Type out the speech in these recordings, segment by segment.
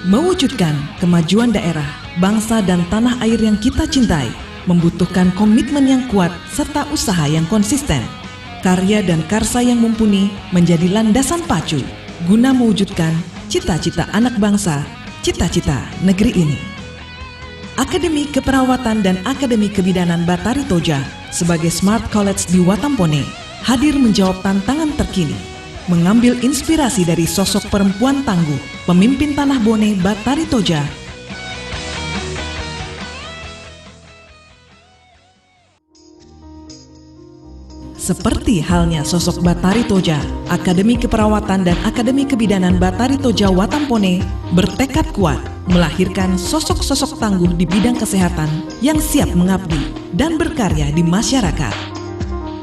Mewujudkan kemajuan daerah, bangsa dan tanah air yang kita cintai membutuhkan komitmen yang kuat serta usaha yang konsisten. Karya dan karsa yang mumpuni menjadi landasan pacu guna mewujudkan cita-cita anak bangsa, cita-cita negeri ini. Akademi Keperawatan dan Akademi Kebidanan Batari Toja sebagai Smart College di Watampone hadir menjawab tantangan terkini, mengambil inspirasi dari sosok perempuan tangguh, pemimpin tanah Bone Batari Toja. Seperti halnya sosok Batari Toja, Akademi Keperawatan dan Akademi Kebidanan Batari Toja Watampone bertekad kuat melahirkan sosok-sosok tangguh di bidang kesehatan yang siap mengabdi dan berkarya di masyarakat.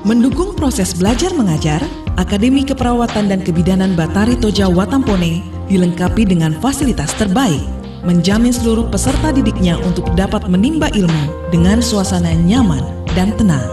Mendukung proses belajar mengajar, Akademi Keperawatan dan Kebidanan Batari Toja Watampone dilengkapi dengan fasilitas terbaik, menjamin seluruh peserta didiknya untuk dapat menimba ilmu dengan suasana nyaman dan tenang.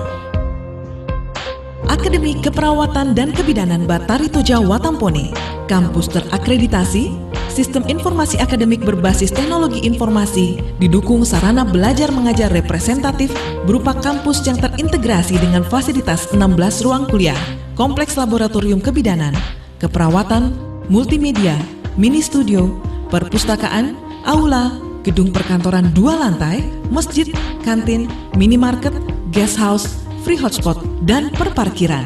Akademi Keperawatan dan Kebidanan Batari Toja Watampone, kampus terakreditasi, sistem informasi akademik berbasis teknologi informasi, didukung sarana belajar mengajar representatif berupa kampus yang terintegrasi dengan fasilitas 16 ruang kuliah, kompleks laboratorium kebidanan, keperawatan, multimedia, mini studio, perpustakaan, aula, gedung perkantoran 2 lantai, masjid, kantin, minimarket, guest house, free hotspot, dan perparkiran.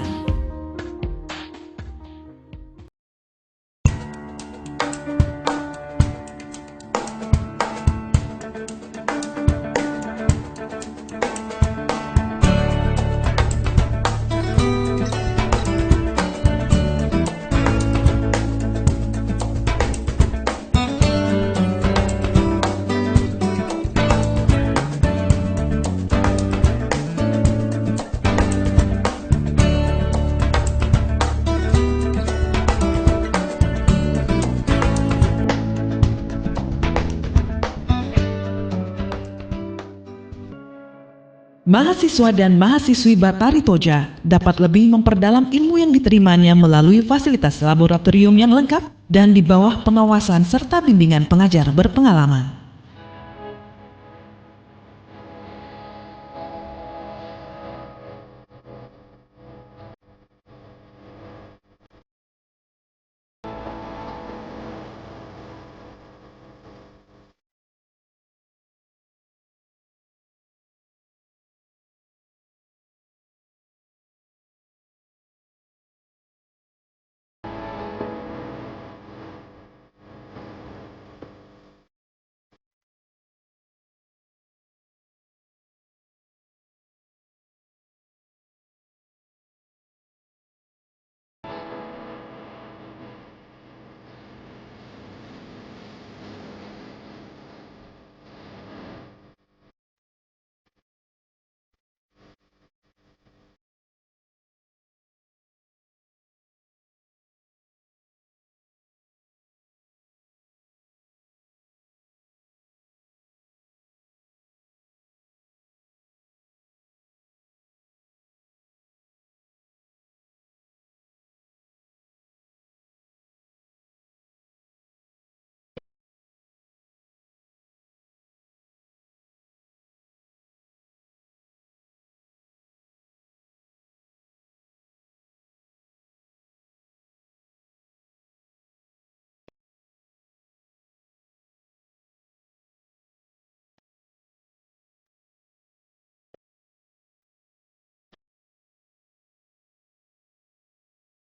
Mahasiswa dan mahasiswi Batari Toja dapat lebih memperdalam ilmu yang diterimanya melalui fasilitas laboratorium yang lengkap dan di bawah pengawasan serta bimbingan pengajar berpengalaman.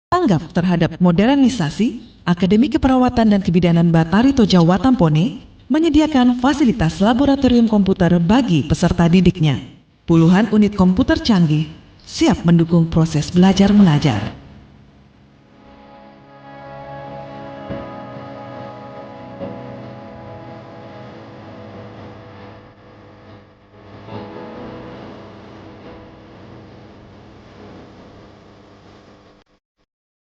Tanggap terhadap modernisasi, Akademi Keperawatan dan Kebidanan Batari Toja Watampone menyediakan fasilitas laboratorium komputer bagi peserta didiknya. Puluhan unit komputer canggih siap mendukung proses belajar mengajar.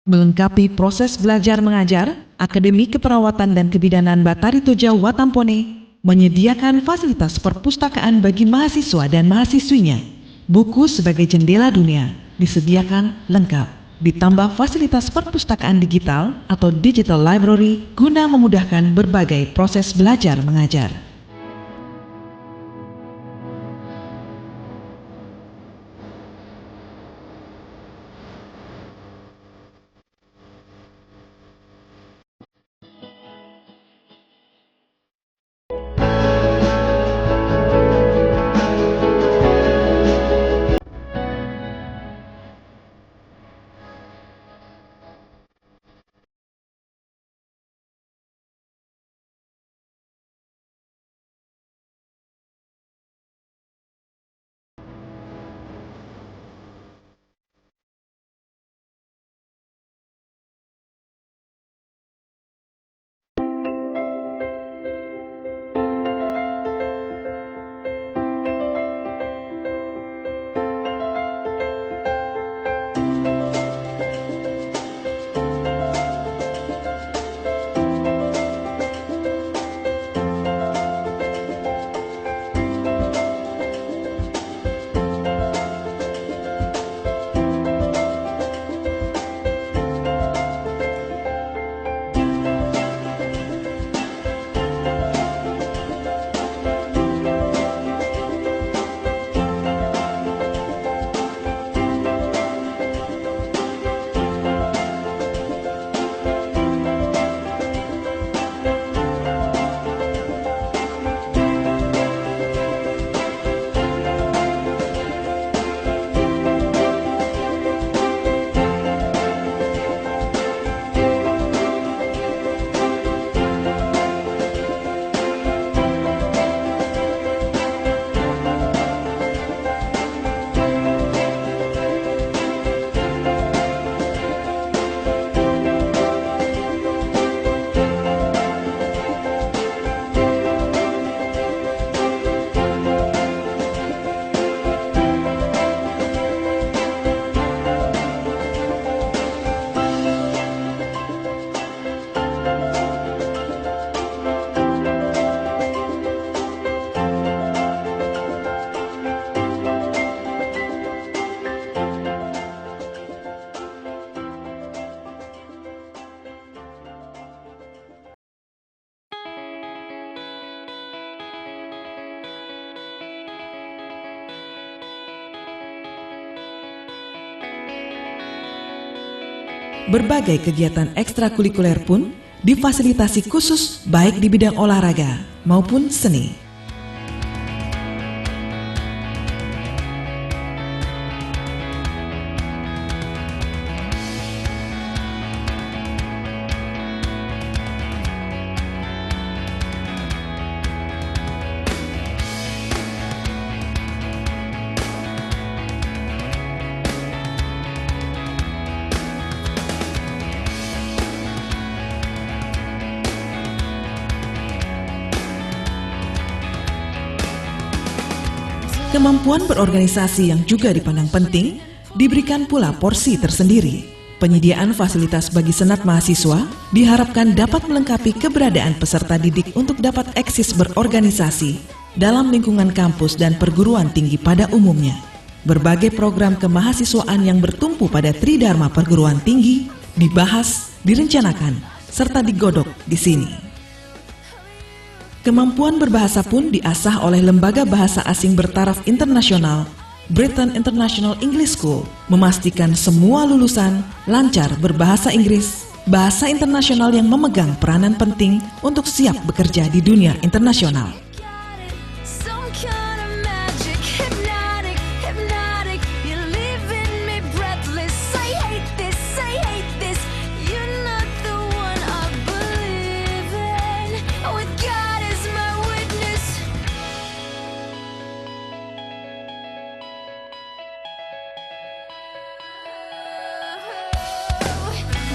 Melengkapi proses belajar mengajar, Akademi Keperawatan dan Kebidanan Batari Toja Watampone menyediakan fasilitas perpustakaan bagi mahasiswa dan mahasiswinya. Buku sebagai jendela dunia disediakan lengkap. ditambah fasilitas perpustakaan digital atau digital library guna memudahkan berbagai proses belajar mengajar. Berbagai kegiatan ekstrakurikuler pun difasilitasi khusus baik di bidang olahraga maupun seni. Kemampuan berorganisasi yang juga dipandang penting, diberikan pula porsi tersendiri. Penyediaan fasilitas bagi senat mahasiswa diharapkan dapat melengkapi keberadaan peserta didik untuk dapat eksis berorganisasi dalam lingkungan kampus dan perguruan tinggi pada umumnya. Berbagai program kemahasiswaan yang bertumpu pada Tridharma perguruan tinggi dibahas, direncanakan, serta digodok di sini. Kemampuan berbahasa pun diasah oleh Lembaga Bahasa Asing Bertaraf Internasional, Britain International English School, memastikan semua lulusan lancar berbahasa Inggris, bahasa internasional yang memegang peranan penting untuk siap bekerja di dunia internasional.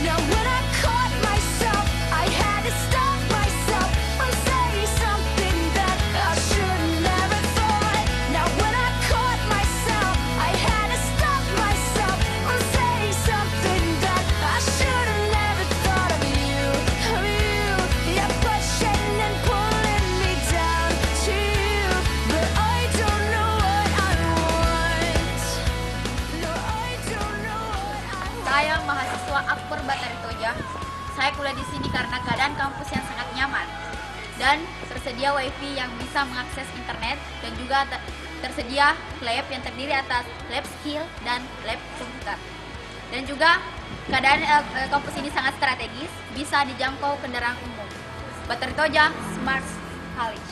When I caught myself, I had to stop myself from saying something that Saya kuliah di sini karena keadaan kampus yang sangat nyaman dan tersedia wifi yang bisa mengakses internet, dan juga tersedia lab yang terdiri atas lab skill dan lab komputer. Dan juga keadaan kampus ini sangat strategis, bisa dijangkau kendaraan umum. Batari Toja Smart College.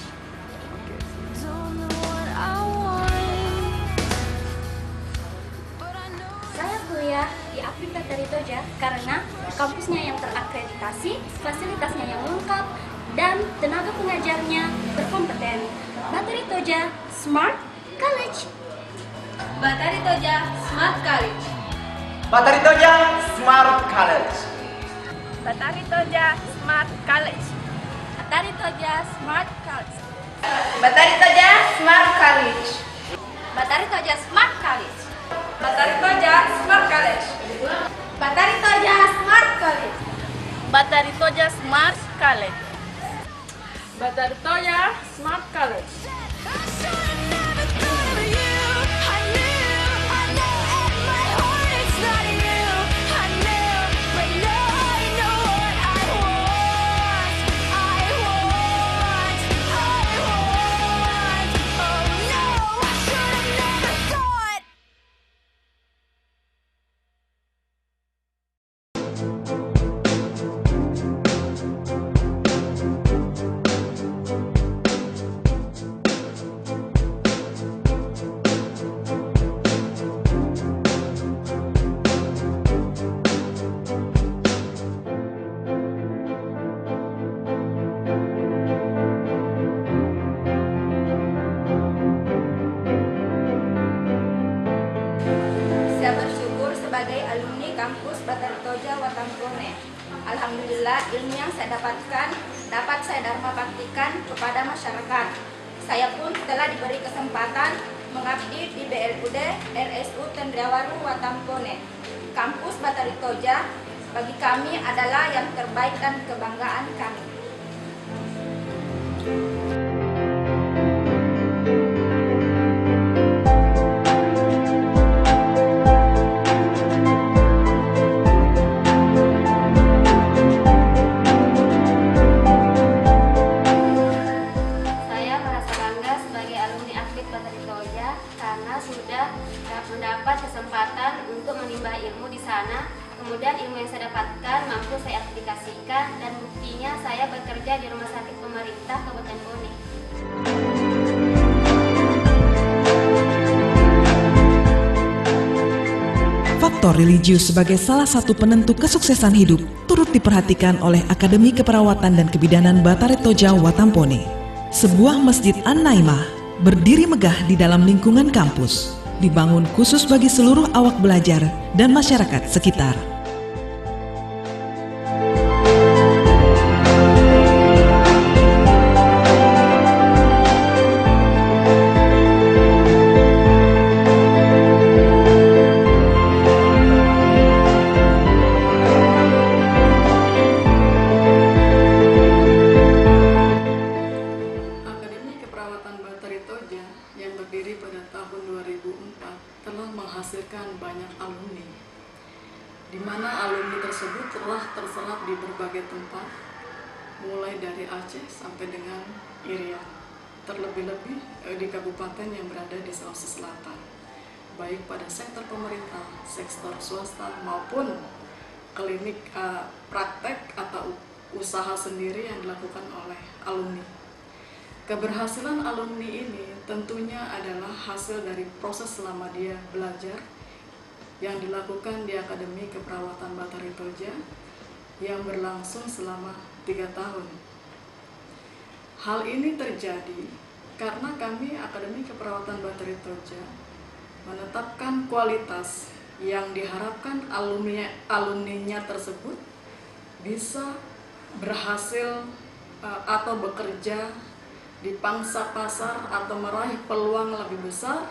Saya kuliah di Aplik Batari Toja karena kampusnya yang terakreditasi, fasilitasnya yang lengkap, dan tenaga pengajarnya berkompeten. Batari Toja Smart College. Batari Toja Smart College. Batari Toja Smart College. Batari Toja Smart College. Batari Toja Smart College. Batari Toja Smart College. Batari Toja Smart College. Batari Toja Smart College. Batari Toja Smart College. Batari Toja Smart College. Batari Toja Smart College. Saya bersyukur sebagai alumni kampus Batari Toja Watampone. Alhamdulillah, ilmu yang saya dapatkan dapat saya dharma baktikan kepada masyarakat. Saya pun telah diberi kesempatan mengabdi di BLUD RSU Tendriawaru Watampone. Kampus Batari Toja bagi kami adalah yang terbaik dan kebanggaan kami. Karena sudah mendapat kesempatan untuk menimba ilmu di sana. Kemudian ilmu yang saya dapatkan mampu saya aplikasikan, dan buktinya saya bekerja di rumah sakit pemerintah Kabupaten Bone. Faktor religius sebagai salah satu penentu kesuksesan hidup turut diperhatikan oleh Akademi Keperawatan dan Kebidanan Batari Toja Watampone. Sebuah masjid An-Naimah berdiri megah di dalam lingkungan kampus, dibangun khusus bagi seluruh awak belajar dan masyarakat sekitar. Yang berdiri pada tahun 2004 telah menghasilkan banyak alumni, di mana alumni tersebut telah tersebar di berbagai tempat, mulai dari Aceh sampai dengan Irian, terlebih-lebih di kabupaten yang berada di Sulawesi Selatan, baik pada sektor pemerintah, sektor swasta, maupun klinik praktek atau usaha sendiri yang dilakukan oleh alumni. Keberhasilan alumni ini tentunya adalah hasil dari proses selama dia belajar yang dilakukan di Akademi Keperawatan Batari Toja yang berlangsung selama 3 tahun. Hal ini terjadi karena kami Akademi Keperawatan Batari Toja menetapkan kualitas yang diharapkan alumninya tersebut bisa berhasil atau bekerja di pangsa pasar atau meraih peluang lebih besar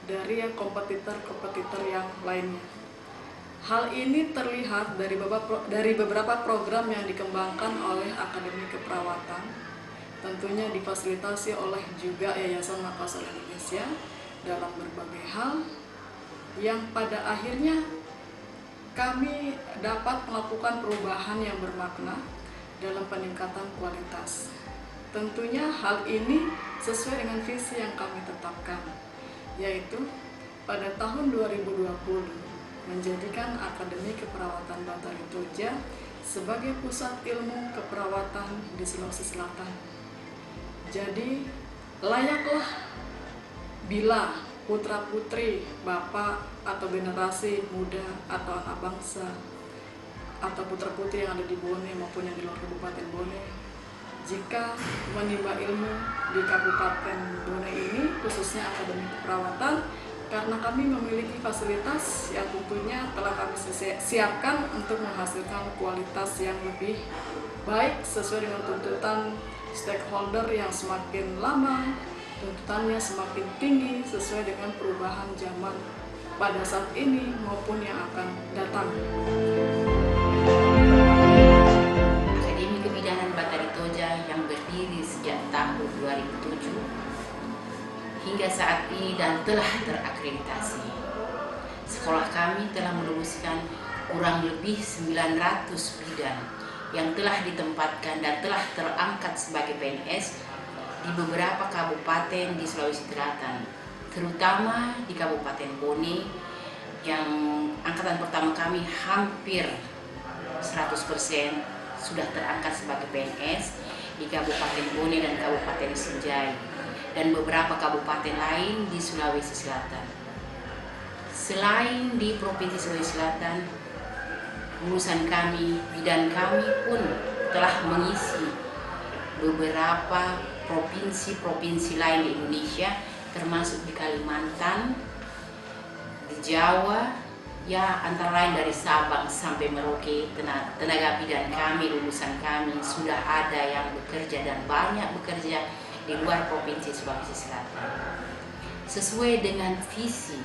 dari kompetitor-kompetitor yang lainnya. Hal ini terlihat dari beberapa program yang dikembangkan oleh Akademi Keperawatan, tentunya difasilitasi oleh juga Yayasan Makassar Indonesia dalam berbagai hal, yang pada akhirnya kami dapat melakukan perubahan yang bermakna dalam peningkatan kualitas. Tentunya hal ini sesuai dengan visi yang kami tetapkan, yaitu pada tahun 2020 menjadikan Akademi Keperawatan Batari Toja sebagai pusat ilmu keperawatan di Sulawesi Selatan. Jadi layaklah bila putra-putri, bapak atau generasi muda atau anak bangsa atau putra-putri yang ada di Bone maupun yang di luar Kabupaten Bone, jika menimba ilmu di Kabupaten Bone ini, khususnya Akademi Keperawatan, karena kami memiliki fasilitas yang tentunya telah kami siapkan untuk menghasilkan kualitas yang lebih baik sesuai dengan tuntutan stakeholder yang semakin lama, tuntutannya semakin tinggi sesuai dengan perubahan zaman pada saat ini maupun yang akan datang. Akademi Kebidanan Batari Toja yang berdiri sejak tahun 2007 hingga saat ini dan telah terakreditasi. Sekolah kami telah meluluskan kurang lebih 900 bidan yang telah ditempatkan dan telah terangkat sebagai PNS di beberapa kabupaten di Sulawesi Selatan, terutama di Kabupaten Bone yang angkatan pertama kami hampir 100% sudah terangkat sebagai PNS, di Kabupaten Bone dan Kabupaten Sinjai, dan beberapa kabupaten lain di Sulawesi Selatan. Selain di Provinsi Sulawesi Selatan, lulusan kami, bidan kami pun telah mengisi beberapa provinsi-provinsi lain di Indonesia, termasuk di Kalimantan, di Jawa, ya antara lain dari Sabang sampai Merauke. Tenaga bidan kami, lulusan kami sudah ada yang bekerja dan banyak bekerja di luar Provinsi Sulawesi Selatan. Sesuai dengan visi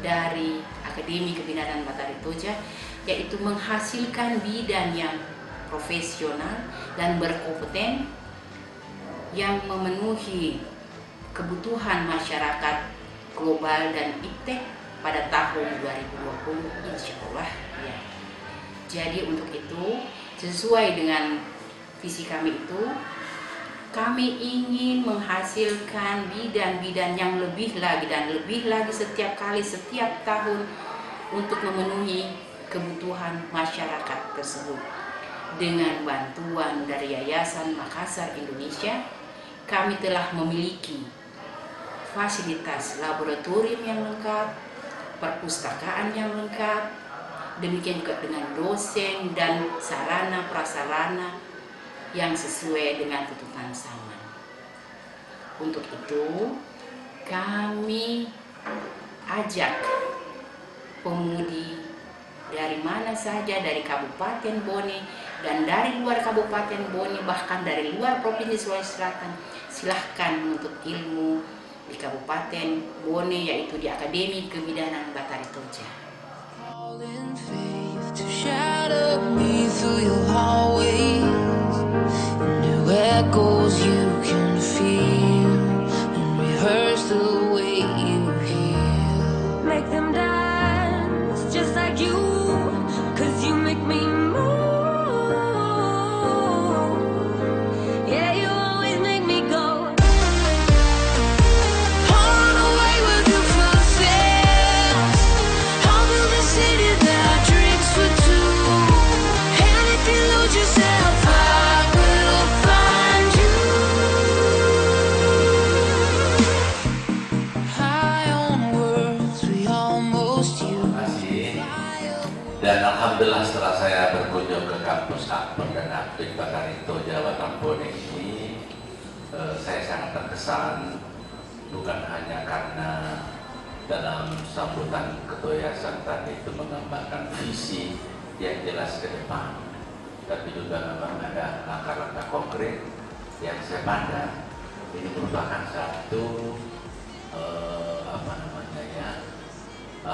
dari Akademi Kebidanan Batari Toja, yaitu menghasilkan bidan yang profesional dan berkompeten yang memenuhi kebutuhan masyarakat global dan iptek pada tahun 2020 insya Allah ya. Jadi untuk itu, sesuai dengan visi kami itu, kami ingin menghasilkan bidan-bidan yang lebih lagi dan lebih lagi setiap kali, setiap tahun untuk memenuhi kebutuhan masyarakat tersebut. Dengan bantuan dari Yayasan Makassar Indonesia, kami telah memiliki fasilitas laboratorium yang lengkap, perpustakaan yang lengkap, demikian juga dengan dosen dan sarana prasarana yang sesuai dengan tuntutan zaman. Untuk itu, kami ajak pemudi dari mana saja, dari Kabupaten Bone dan dari luar Kabupaten Bone, bahkan dari luar Provinsi Sulawesi Selatan, silahkan menuntut ilmu di Kabupaten Bone, yaitu di Akademi Kebidanan Batari Toja. Dan alhamdulillah setelah saya berkunjung ke kampus Akper dan Aktif Batari Toja Bone ini, saya sangat terkesan, bukan hanya karena dalam sambutan Ketua Yayasan tadi itu menggambarkan visi yang jelas ke depan, tapi juga memang ada langkah-langkah konkret yang saya pandang ini merupakan satu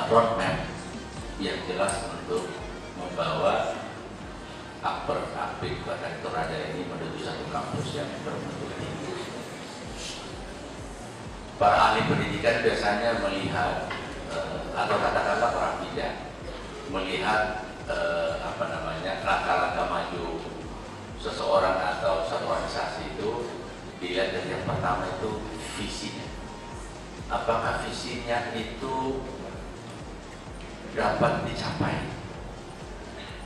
roadmap yang jelas untuk membawa Aktif Batari Toja ini menuju satu kampus yang bermutu tinggi. Para ahli pendidikan biasanya melihat atau katakanlah para bidan melihat langkah-langkah maju seseorang atau satu organisasi itu dilihat dari yang pertama itu visinya. Apakah visinya itu dapat dicapai?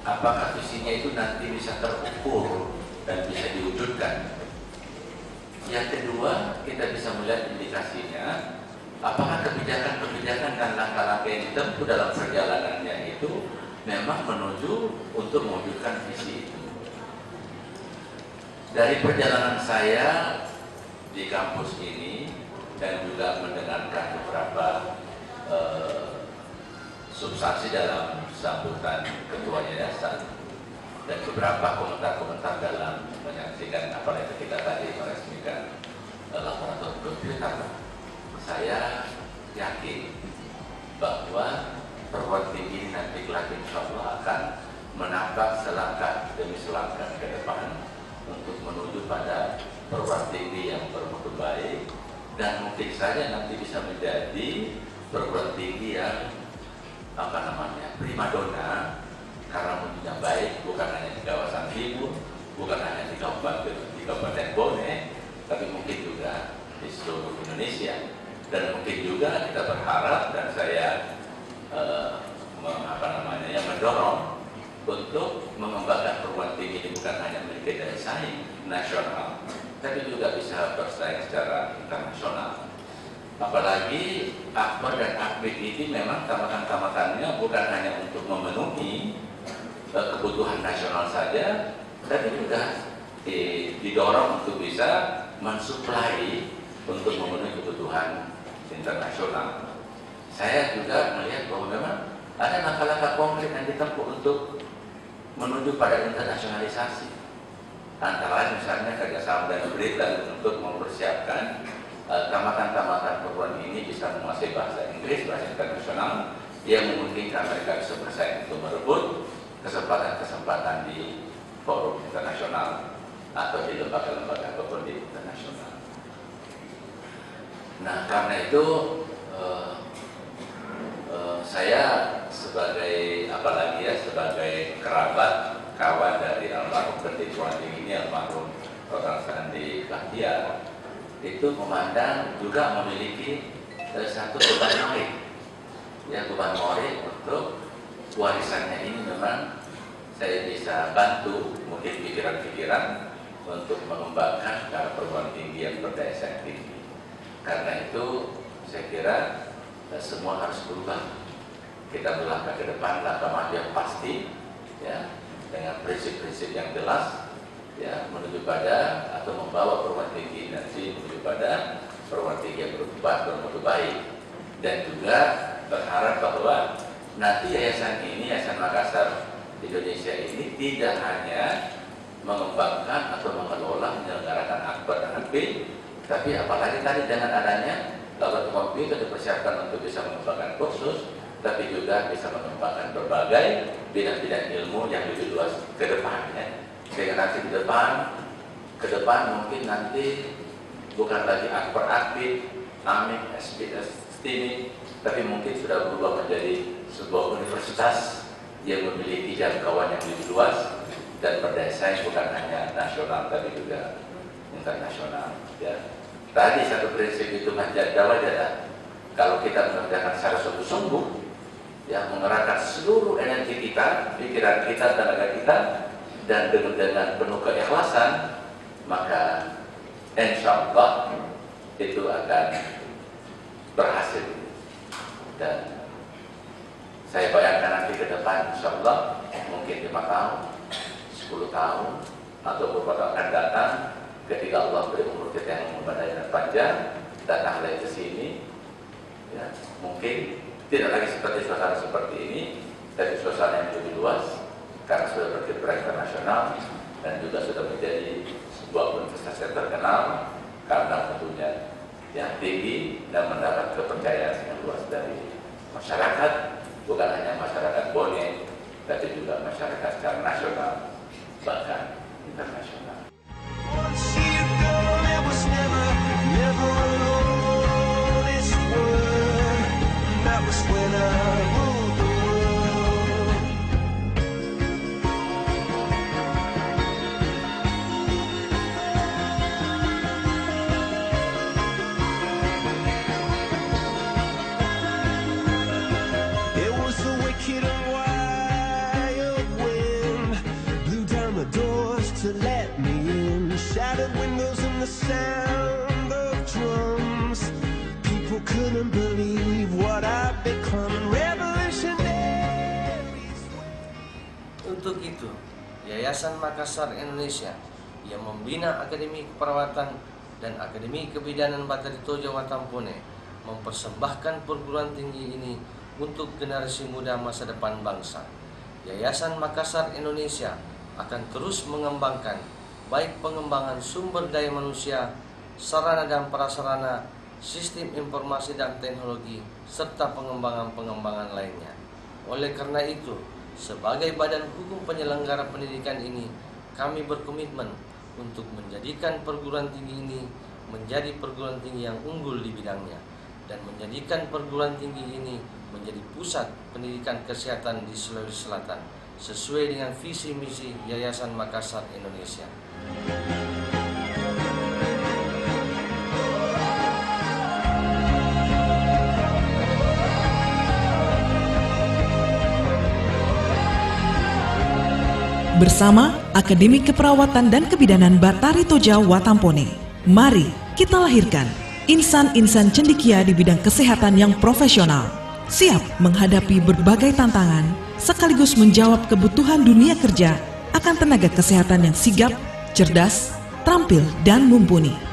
Apakah visinya itu nanti bisa terukur dan bisa diwujudkan? Yang kedua, kita bisa melihat indikasinya, apakah kebijakan-kebijakan dan langkah-langkah yang ditempuh dalam perjalanannya itu memang menuju untuk mewujudkan visi itu. Dari perjalanan saya di kampus ini dan juga mendengarkan beberapa substansi dalam sambutan ketua yayasan dan beberapa komentar-komentar dalam menyaksikan apalagi kita tadi meresmikan laboratorium komputer, saya yakin bahwa perguruan tinggi ini nanti kelak insya Allah akan menambah selangkah demi selangkah ke depan untuk menuju pada perguruan tinggi yang bermutu baik dan mungkin saja nanti bisa menjadi perguruan tinggi yang primadona karena mutunya baik, bukan hanya di kawasan timur, bukan hanya di Kabupaten Bone, tapi mungkin juga di seluruh Indonesia. Dan mungkin juga kita berharap dan saya mendorong untuk mengembangkan perguruan tinggi ini bukan hanya memiliki daya saing nasional, tapi juga bisa bersaing secara internasional. Apalagi Akbar dan Akbid ini memang tamatan-tamatannya bukan hanya untuk memenuhi kebutuhan nasional saja, tapi juga didorong untuk bisa mensuplai untuk memenuhi kebutuhan internasional. Saya juga melihat bahwa memang ada langkah-langkah konkret yang ditempuh untuk menuju pada internasionalisasi. Antara lain misalnya kerjasama dengan Britain untuk mempersiapkan tamatan-tamatan perguruan ini bisa menguasai bahasa Inggris, bahasa internasional yang memungkinkan mereka bisa bersaing untuk merebut kesempatan-kesempatan di forum internasional atau di lembaga-lembaga ataupun di internasional. Nah, karena itu saya sebagai sebagai kerabat kawan dari almarhum Pendiri Perguruan Tinggi ini, almarhum Dr. Sandi Bahtiar, itu memandang juga memiliki satu beban moral, beban moral untuk warisannya ini memang saya bisa bantu mungkin pikiran-pikiran untuk mengembangkan perguruan tinggi yang berdaya saing tinggi. Karena itu saya kira semua harus berubah. Kita melangkah ke depan, langkah maju yang pasti, ya, dengan prinsip-prinsip yang jelas, ya, menuju pada atau membawa perguruan tinggi nanti menuju pada perguruan tinggi yang bermutu baik. Dan juga berharap bahwa nanti yayasan ini, Yayasan Makassar Indonesia ini tidak hanya mengembangkan atau mengelola menyelenggarakan Akbar dan Akbid, tapi apalagi tadi dengan adanya laboratorium komputer dipersiapkan untuk bisa mengembangkan kursus, tapi juga bisa mengembangkan berbagai bidang-bidang ilmu yang lebih luas ke depannya. Sehingga nanti ke depan mungkin nanti bukan lagi Akbar Akbid, Amik, SBS, STIMI, tapi mungkin sudah berubah menjadi sebuah universitas yang memiliki jangkauan yang lebih luas dan berdaya saing bukan hanya nasional tapi juga internasional. Ya. Tadi satu prinsip itu menjadi kalau kita mengerjakan secara sungguh-sungguh, ya, mengerahkan seluruh energi kita, pikiran kita, tenaga kita, dan dengan penuh keikhlasan, maka insya Allah itu akan berhasil. Dan saya bayangkan nanti ke depan insya Allah mungkin 5 tahun, 10 tahun, atau beberapa tahun akan datang, ketika Allah beri umur kita yang memadai dan panjang, datang lagi ke sini, ya, mungkin tidak lagi seperti suasana seperti ini, tapi suasana yang lebih luas, karena sudah berkiprah internasional dan juga sudah menjadi sebuah universitas yang terkenal karena tentunya yang tinggi dan mendapat kepercayaan yang luas dari masyarakat, bukan hanya masyarakat Bone, tapi juga masyarakat secara nasional bahkan internasional. Once you go, it was never alone. This world, that was when I ruled the world. the sound of drums. People couldn't believe what I've become. Revolutionaries. Untuk itu, Yayasan Makassar Indonesia yang membina Akademi Keperawatan dan Akademi Kebidanan Batari Toja Watampone mempersembahkan perguruan tinggi ini untuk generasi muda masa depan bangsa. Yayasan Makassar Indonesia akan terus mengembangkan baik pengembangan sumber daya manusia, sarana dan prasarana, sistem informasi dan teknologi, serta pengembangan-pengembangan lainnya. Oleh karena itu, sebagai badan hukum penyelenggara pendidikan ini, kami berkomitmen untuk menjadikan perguruan tinggi ini menjadi perguruan tinggi yang unggul di bidangnya dan menjadikan perguruan tinggi ini menjadi pusat pendidikan kesehatan di Sulawesi Selatan sesuai dengan visi misi Yayasan Makassar Indonesia. Bersama Akademi Keperawatan dan Kebidanan Batari Toja Watampone, mari kita lahirkan insan-insan cendekia di bidang kesehatan yang profesional, siap menghadapi berbagai tantangan, sekaligus menjawab kebutuhan dunia kerja akan tenaga kesehatan yang sigap, cerdas, terampil, dan mumpuni.